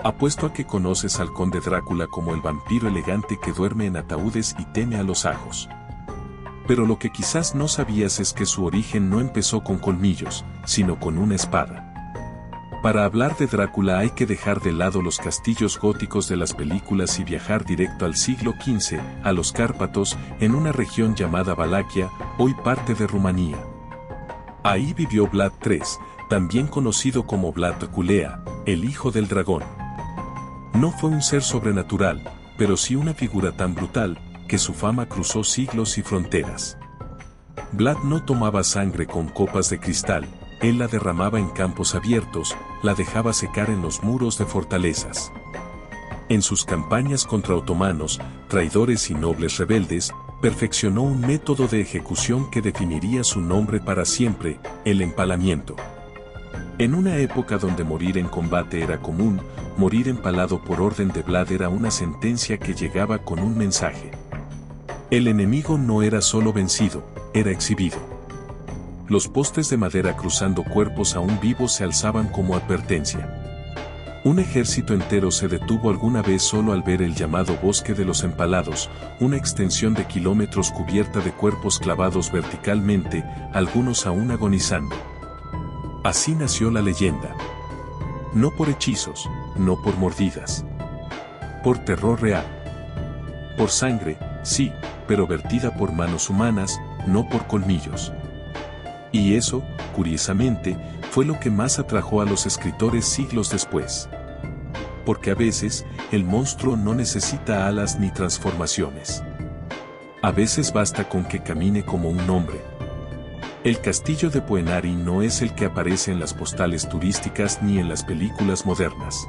Apuesto a que conoces al conde Drácula como el vampiro elegante que duerme en ataúdes y teme a los ajos. Pero lo que quizás no sabías es que su origen no empezó con colmillos, sino con una espada. Para hablar de Drácula hay que dejar de lado los castillos góticos de las películas y viajar directo al siglo XV, a los Cárpatos, en una región llamada Valaquia, hoy parte de Rumanía. Ahí vivió Vlad III, también conocido como Vlad Culea, el hijo del dragón. No fue un ser sobrenatural, pero sí una figura tan brutal, que su fama cruzó siglos y fronteras. Vlad no tomaba sangre con copas de cristal, él la derramaba en campos abiertos, la dejaba secar en los muros de fortalezas. En sus campañas contra otomanos, traidores y nobles rebeldes, perfeccionó un método de ejecución que definiría su nombre para siempre, el empalamiento. En una época donde morir en combate era común, morir empalado por orden de Vlad era una sentencia que llegaba con un mensaje. El enemigo no era solo vencido, era exhibido. Los postes de madera cruzando cuerpos aún vivos se alzaban como advertencia. Un ejército entero se detuvo alguna vez solo al ver el llamado Bosque de los Empalados, una extensión de kilómetros cubierta de cuerpos clavados verticalmente, algunos aún agonizando. Así nació la leyenda. No por hechizos, no por mordidas. Por terror real. Por sangre, sí, pero vertida por manos humanas, no por colmillos. Y eso, curiosamente, fue lo que más atrajo a los escritores siglos después. Porque a veces, el monstruo no necesita alas ni transformaciones. A veces basta con que camine como un hombre. El castillo de Poenari no es el que aparece en las postales turísticas ni en las películas modernas.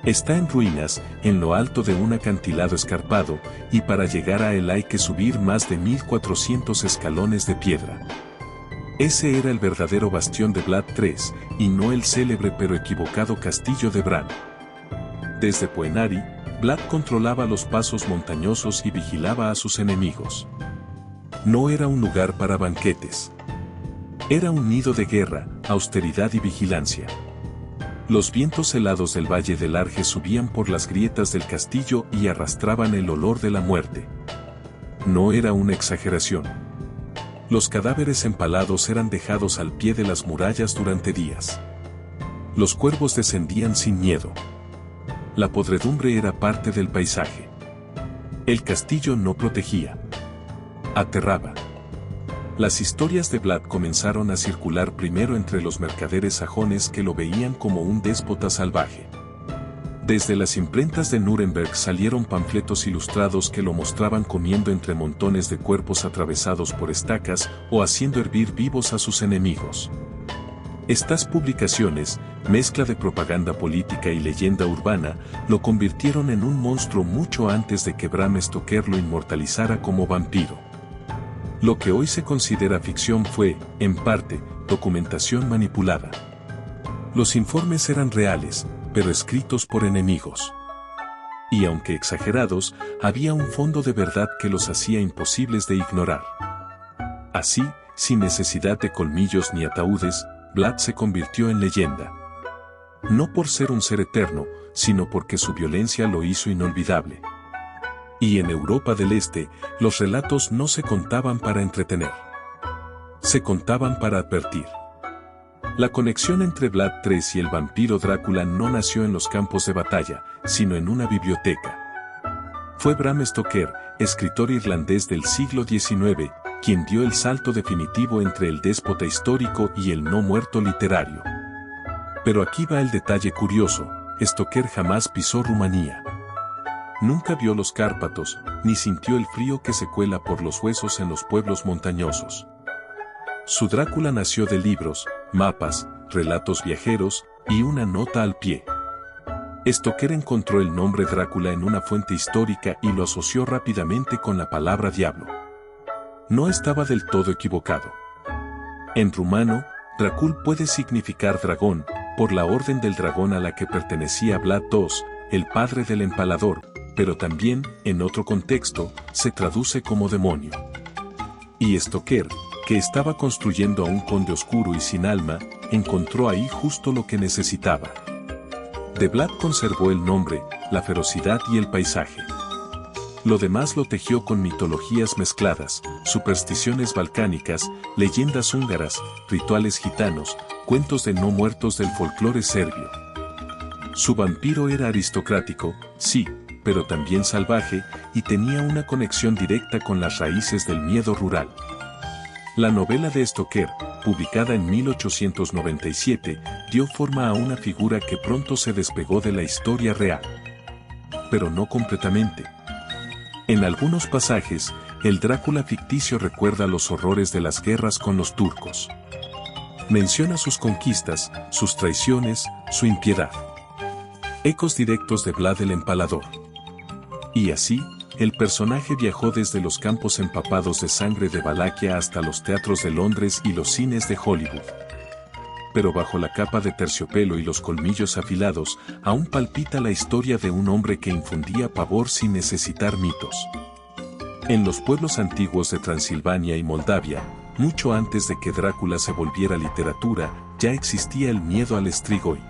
Está en ruinas, en lo alto de un acantilado escarpado, y para llegar a él hay que subir más de 1400 escalones de piedra. Ese era el verdadero bastión de Vlad III, y no el célebre pero equivocado castillo de Bran. Desde Poenari, Vlad controlaba los pasos montañosos y vigilaba a sus enemigos. No era un lugar para banquetes. Era un nido de guerra, austeridad y vigilancia. Los vientos helados del Valle del Arge subían por las grietas del castillo y arrastraban el olor de la muerte. No era una exageración. Los cadáveres empalados eran dejados al pie de las murallas durante días. Los cuervos descendían sin miedo. La podredumbre era parte del paisaje. El castillo no protegía. Aterraba. Las historias de Vlad comenzaron a circular primero entre los mercaderes sajones que lo veían como un déspota salvaje. Desde las imprentas de Nuremberg salieron panfletos ilustrados que lo mostraban comiendo entre montones de cuerpos atravesados por estacas o haciendo hervir vivos a sus enemigos. Estas publicaciones, mezcla de propaganda política y leyenda urbana, lo convirtieron en un monstruo mucho antes de que Bram Stoker lo inmortalizara como vampiro. Lo que hoy se considera ficción fue, en parte, documentación manipulada. Los informes eran reales, pero escritos por enemigos. Y aunque exagerados, había un fondo de verdad que los hacía imposibles de ignorar. Así, sin necesidad de colmillos ni ataúdes, Vlad se convirtió en leyenda. No por ser un ser eterno, sino porque su violencia lo hizo inolvidable. Y en Europa del Este, los relatos no se contaban para entretener. Se contaban para advertir. La conexión entre Vlad III y el vampiro Drácula no nació en los campos de batalla, sino en una biblioteca. Fue Bram Stoker, escritor irlandés del siglo XIX, quien dio el salto definitivo entre el déspota histórico y el no muerto literario. Pero aquí va el detalle curioso: Stoker jamás pisó Rumanía. Nunca vio los Cárpatos, ni sintió el frío que se cuela por los huesos en los pueblos montañosos. Su Drácula nació de libros, mapas, relatos viajeros, y una nota al pie. Stoker encontró el nombre Drácula en una fuente histórica y lo asoció rápidamente con la palabra diablo. No estaba del todo equivocado. En rumano, Dracul puede significar dragón, por la orden del dragón a la que pertenecía Vlad II, el padre del empalador, pero también, en otro contexto, se traduce como demonio. Y Stoker, que estaba construyendo a un conde oscuro y sin alma, encontró ahí justo lo que necesitaba. De Vlad conservó el nombre, la ferocidad y el paisaje. Lo demás lo tejió con mitologías mezcladas, supersticiones balcánicas, leyendas húngaras, rituales gitanos, cuentos de no muertos del folclore serbio. Su vampiro era aristocrático, sí, pero también salvaje, y tenía una conexión directa con las raíces del miedo rural. La novela de Stoker, publicada en 1897, dio forma a una figura que pronto se despegó de la historia real. Pero no completamente. En algunos pasajes, el Drácula ficticio recuerda los horrores de las guerras con los turcos. Menciona sus conquistas, sus traiciones, su impiedad. Ecos directos de Vlad el Empalador. Y así, el personaje viajó desde los campos empapados de sangre de Valaquia hasta los teatros de Londres y los cines de Hollywood. Pero bajo la capa de terciopelo y los colmillos afilados, aún palpita la historia de un hombre que infundía pavor sin necesitar mitos. En los pueblos antiguos de Transilvania y Moldavia, mucho antes de que Drácula se volviera literatura, ya existía el miedo al Strigoi.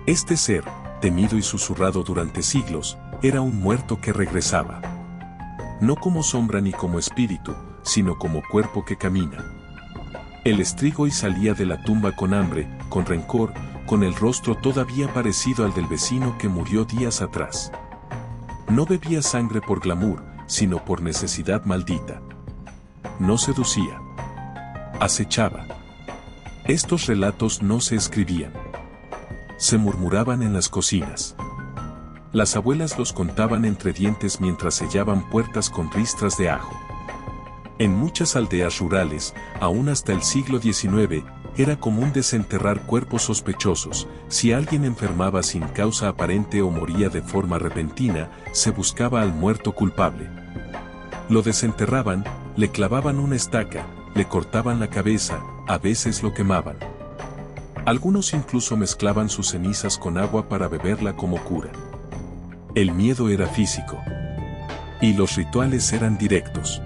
Este ser, temido y susurrado durante siglos, era un muerto que regresaba. No como sombra ni como espíritu, sino como cuerpo que camina. El Strigoi salía de la tumba con hambre, con rencor, con el rostro todavía parecido al del vecino que murió días atrás. No bebía sangre por glamour, sino por necesidad maldita. No seducía. Acechaba. Estos relatos no se escribían. Se murmuraban en las cocinas. Las abuelas los contaban entre dientes mientras sellaban puertas con ristras de ajo. En muchas aldeas rurales, aún hasta el siglo XIX, era común desenterrar cuerpos sospechosos. Si alguien enfermaba sin causa aparente o moría de forma repentina, se buscaba al muerto culpable. Lo desenterraban, le clavaban una estaca, le cortaban la cabeza, a veces lo quemaban. Algunos incluso mezclaban sus cenizas con agua para beberla como cura. El miedo era físico. Y los rituales eran directos.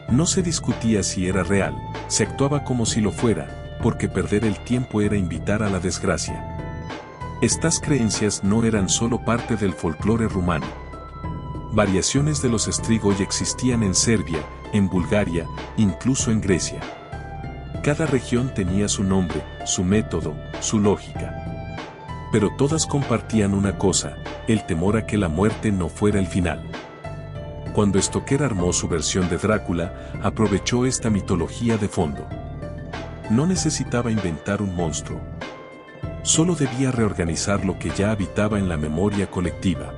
No se discutía si era real, se actuaba como si lo fuera, porque perder el tiempo era invitar a la desgracia. Estas creencias no eran solo parte del folclore rumano. Variaciones de los Strigoi existían en Serbia, en Bulgaria, incluso en Grecia. Cada región tenía su nombre, su método, su lógica. Pero todas compartían una cosa, el temor a que la muerte no fuera el final. Cuando Stoker armó su versión de Drácula, aprovechó esta mitología de fondo. No necesitaba inventar un monstruo. Solo debía reorganizar lo que ya habitaba en la memoria colectiva.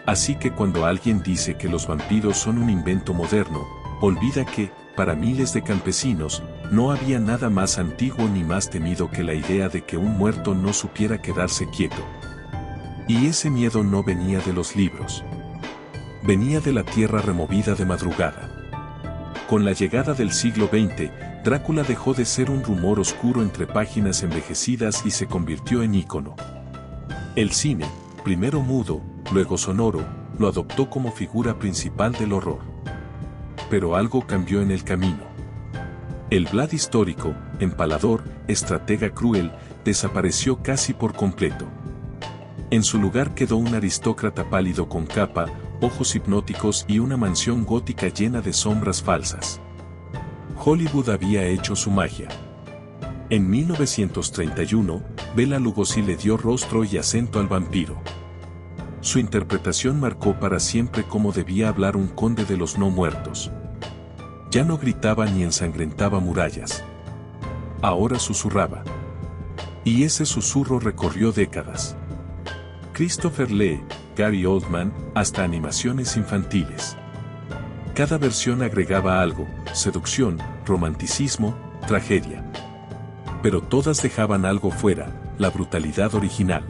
Así que cuando alguien dice que los vampiros son un invento moderno, olvida que, para miles de campesinos, no había nada más antiguo ni más temido que la idea de que un muerto no supiera quedarse quieto. Y ese miedo no venía de los libros. Venía de la tierra removida de madrugada. Con la llegada del siglo XX, Drácula dejó de ser un rumor oscuro entre páginas envejecidas y se convirtió en ícono. El cine, primero mudo, luego sonoro, lo adoptó como figura principal del horror. Pero algo cambió en el camino. El Vlad histórico, empalador, estratega cruel, desapareció casi por completo. En su lugar quedó un aristócrata pálido con capa, ojos hipnóticos y una mansión gótica llena de sombras falsas. Hollywood había hecho su magia. En 1931, Bela Lugosi le dio rostro y acento al vampiro. Su interpretación marcó para siempre cómo debía hablar un conde de los no muertos. Ya no gritaba ni ensangrentaba murallas. Ahora susurraba. Y ese susurro recorrió décadas. Christopher Lee, Gary Oldman, hasta animaciones infantiles. Cada versión agregaba algo, seducción, romanticismo, tragedia. Pero todas dejaban algo fuera, la brutalidad original.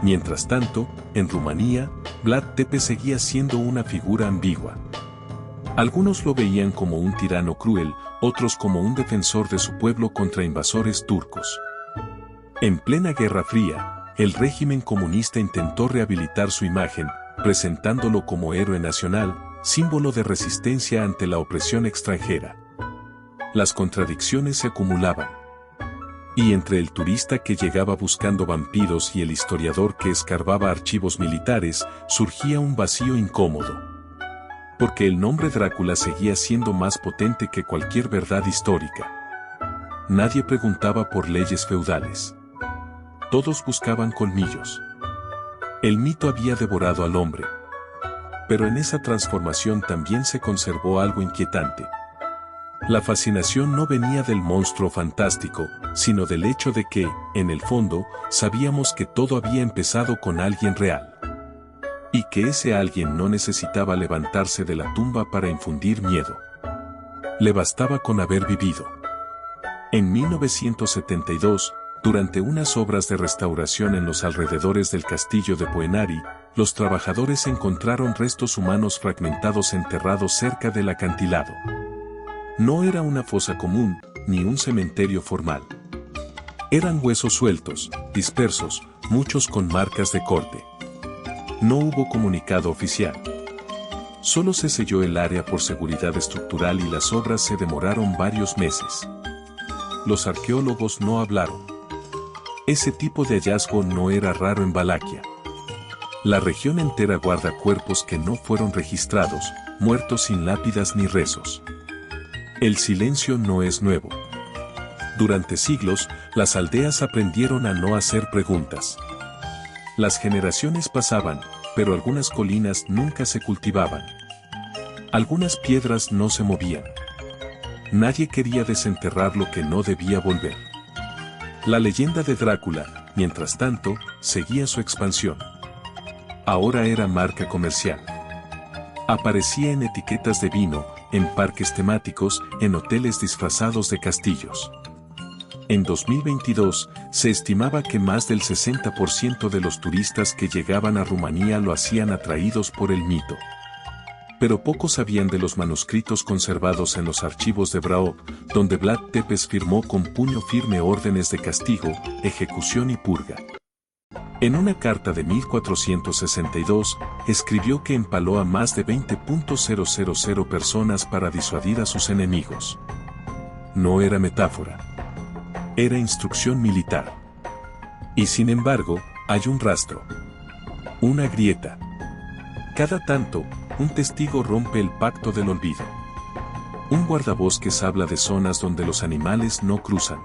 Mientras tanto, en Rumanía, Vlad Tepe seguía siendo una figura ambigua. Algunos lo veían como un tirano cruel, otros como un defensor de su pueblo contra invasores turcos. En plena Guerra Fría, el régimen comunista intentó rehabilitar su imagen, presentándolo como héroe nacional, símbolo de resistencia ante la opresión extranjera. Las contradicciones se acumulaban. Y entre el turista que llegaba buscando vampiros y el historiador que escarbaba archivos militares, surgía un vacío incómodo. Porque el nombre Drácula seguía siendo más potente que cualquier verdad histórica. Nadie preguntaba por leyes feudales. Todos buscaban colmillos. El mito había devorado al hombre. Pero en esa transformación también se conservó algo inquietante. La fascinación no venía del monstruo fantástico, sino del hecho de que, en el fondo, sabíamos que todo había empezado con alguien real. Y que ese alguien no necesitaba levantarse de la tumba para infundir miedo. Le bastaba con haber vivido. En 1972, durante unas obras de restauración en los alrededores del castillo de Poenari, los trabajadores encontraron restos humanos fragmentados enterrados cerca del acantilado. No era una fosa común, ni un cementerio formal. Eran huesos sueltos, dispersos, muchos con marcas de corte. No hubo comunicado oficial. Solo se selló el área por seguridad estructural y las obras se demoraron varios meses. Los arqueólogos no hablaron. Ese tipo de hallazgo no era raro en Valaquia. La región entera guarda cuerpos que no fueron registrados, muertos sin lápidas ni rezos. El silencio no es nuevo. Durante siglos, las aldeas aprendieron a no hacer preguntas. Las generaciones pasaban, pero algunas colinas nunca se cultivaban. Algunas piedras no se movían. Nadie quería desenterrar lo que no debía volver. La leyenda de Drácula, mientras tanto, seguía su expansión. Ahora era marca comercial. Aparecía en etiquetas de vino, en parques temáticos, en hoteles disfrazados de castillos. En 2022, se estimaba que más del 60% de los turistas que llegaban a Rumanía lo hacían atraídos por el mito. Pero pocos sabían de los manuscritos conservados en los archivos de Braov, donde Vlad Tepes firmó con puño firme órdenes de castigo, ejecución y purga. En una carta de 1462, escribió que empaló a más de 20.000 personas para disuadir a sus enemigos. No era metáfora. Era instrucción militar. Y sin embargo, hay un rastro. Una grieta. Cada tanto, un testigo rompe el pacto del olvido. Un guardabosques habla de zonas donde los animales no cruzan.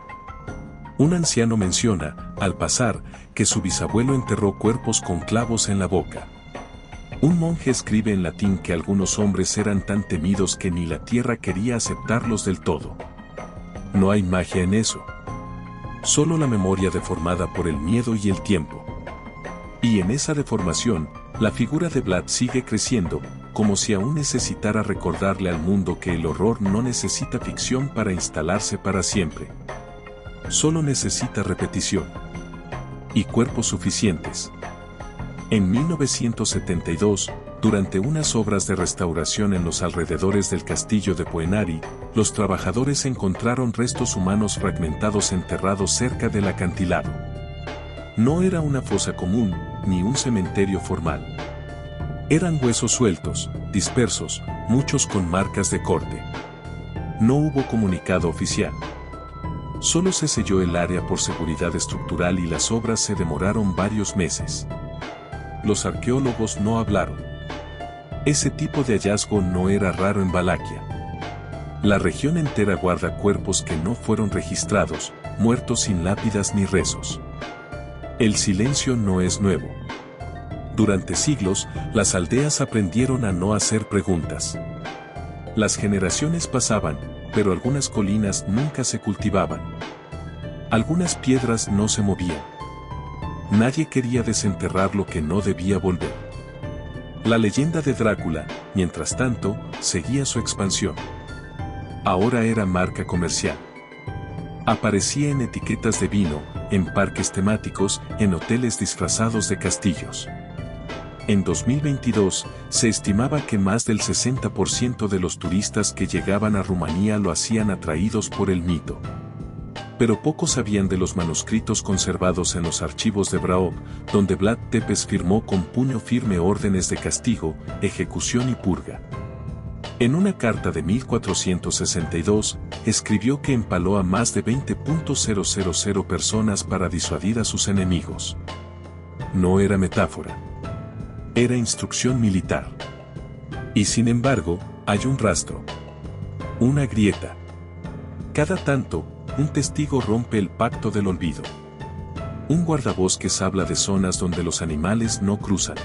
Un anciano menciona, al pasar, que su bisabuelo enterró cuerpos con clavos en la boca. Un monje escribe en latín que algunos hombres eran tan temidos que ni la tierra quería aceptarlos del todo. No hay magia en eso. Solo la memoria deformada por el miedo y el tiempo. Y en esa deformación, la figura de Vlad sigue creciendo, como si aún necesitara recordarle al mundo que el horror no necesita ficción para instalarse para siempre. Solo necesita repetición. Y cuerpos suficientes. En 1972, durante unas obras de restauración en los alrededores del castillo de Poenari, los trabajadores encontraron restos humanos fragmentados enterrados cerca del acantilado. No era una fosa común, ni un cementerio formal. Eran huesos sueltos, dispersos, muchos con marcas de corte. No hubo comunicado oficial. Solo se selló el área por seguridad estructural y las obras se demoraron varios meses. Los arqueólogos no hablaron. Ese tipo de hallazgo no era raro en Valaquia. La región entera guarda cuerpos que no fueron registrados, muertos sin lápidas ni rezos. El silencio no es nuevo. Durante siglos, las aldeas aprendieron a no hacer preguntas. Las generaciones pasaban, pero algunas colinas nunca se cultivaban. Algunas piedras no se movían. Nadie quería desenterrar lo que no debía volver. La leyenda de Drácula, mientras tanto, seguía su expansión. Ahora era marca comercial. Aparecía en etiquetas de vino, en parques temáticos, en hoteles disfrazados de castillos. En 2022, se estimaba que más del 60% de los turistas que llegaban a Rumanía lo hacían atraídos por el mito. Pero pocos sabían de los manuscritos conservados en los archivos de Braov, donde Vlad Tepes firmó con puño firme órdenes de castigo, ejecución y purga. En una carta de 1462, escribió que empaló a más de 20.000 personas para disuadir a sus enemigos. No era metáfora. Era instrucción militar. Y sin embargo, hay un rastro. Una grieta. Cada tanto, un testigo rompe el pacto del olvido. Un guardabosques habla de zonas donde los animales no cruzan.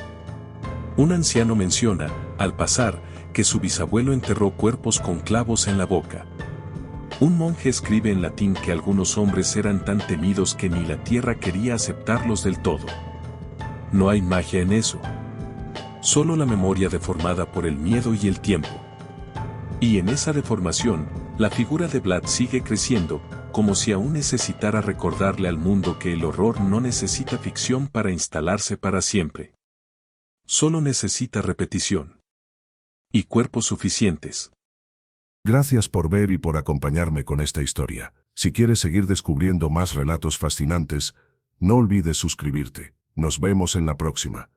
Un anciano menciona, al pasar, que su bisabuelo enterró cuerpos con clavos en la boca. Un monje escribe en latín que algunos hombres eran tan temidos que ni la tierra quería aceptarlos del todo. No hay magia en eso. Solo la memoria deformada por el miedo y el tiempo. Y en esa deformación, la figura de Vlad sigue creciendo, como si aún necesitara recordarle al mundo que el horror no necesita ficción para instalarse para siempre. Solo necesita repetición. Y cuerpos suficientes. Gracias por ver y por acompañarme con esta historia. Si quieres seguir descubriendo más relatos fascinantes, no olvides suscribirte. Nos vemos en la próxima.